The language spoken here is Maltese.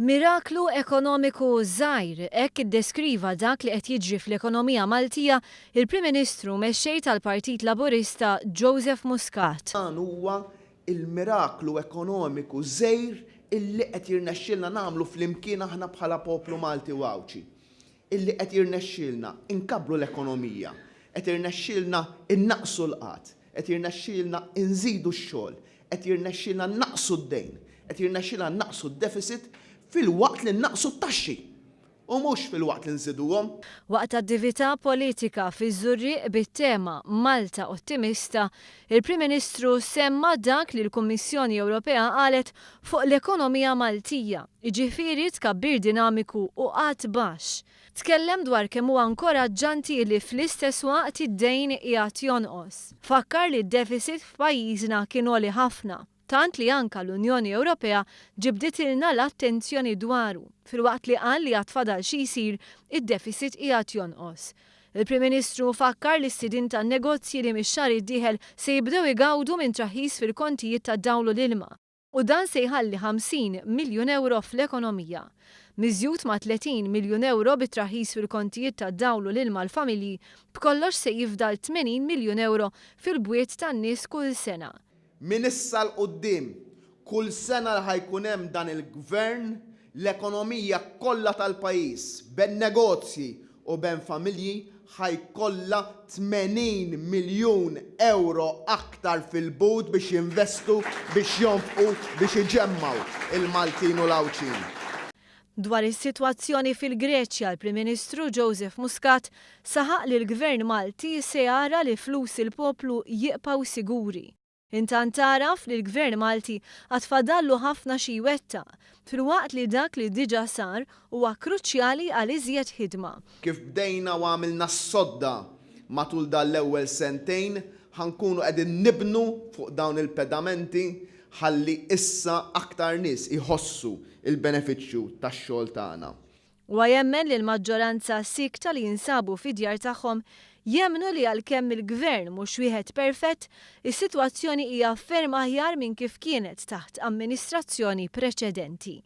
Miraklu ekonomiku żgħir hekk iddeskriva dak li qed jiġri fl-ekonomija Maltija il-Prim Ministru mexxej tal-Partit Laburista Joseph Muscat. Dan huwa il-miraklu ekonomiku żgħir illi qed jirnexxielna nagħmlu flimkien aħna bħala poplu Malti Wawċi. Illi qed jirnexxielna inkabbru l-ekonomija, qed jirnexxielna innaqsu l-qatt, qed jirnexxielna inżidu x-xogħol, qed jirnexxielna naqsu d-dejn, qed jirnexxielna naqsu d-deficit fil-waqt li naqsu t-taxxi u mhux fil-waqt li nżiduhom. Waqt attività politika fiż-Żurrieq bit-tema Malta Ottimista, il-Prim Ministru semma dak li l-Kummissjoni Ewropea qalet fuq l-ekonomija Maltija, jiġifieri tkabbir dinamiku u qatt baxx. Tkellem dwar kemm huwa inkoraġġanti li fl-istess waqt id-dejn qiegħed jonqos. Fakkar li d-deficit f'pajjiżna kien għoli ħafna. Tant li anka l-Unjoni Ewropea ġibditilna l-attenzjoni dwaru, filwaqt li qal li għatfadal xi jsir id-deficit qiegħed jonqos. Il-Prim Ministru fakkar li s-sidin tan-negozji li mix-xahar id-dieħel se jibdew igawdu minn traħis fil-kontijiet tad-dawl u l-ilma. U dan se jħalli 50 miljun euro fl-ekonomija. Miżjud ma' 30 miljun euro bit-traħis fil-kontijiet tad-dawl u l-ilma l-familji, b'kollox se jifdal 80 miljun euro fil-bwiet tan-nies kull sena. Min issa l-qoddim, kull sena li ħajkun hemm dan il-gvern, l-ekonomija kollha tal-pajjiż, ben-negozji u ben-familji ħajkollha 80 miljun euro aktar fil-bud biex jinvestu, biex jonfqu, biex iġemmaw il-Maltin u l-Awċin. Dwar is-sitwazzjoni fil-Greċja, l-Prim Ministru Joseph Muscat saħaq li l-Gvern Malti se jara li flus il-poplu jibqgħu siguri. Intant taraf li l-Gvern Malti għatfadallu ħafna xi jwettaq, filwaqt li dak li diġà sar huwa kruċjali għal iżjed ħidma. Kif bdejna u għamilna s-sodda matul dan l-ewwel sentejn, ħankunu qegħdin nibnu fuq dawn il-pedamenti ħalli issa aktar nies iħossu il-benefiċċju tax-xogħol tagħna. U jemmen li l-maġġoranza sikta li jinsabu fid-djar tagħhom jemnu li għalkemm il-gvern mhux wieħed perfett, is-sitwazzjoni hija ferm aħjar minn kif kienet taħt amministrazzjoni preċedenti.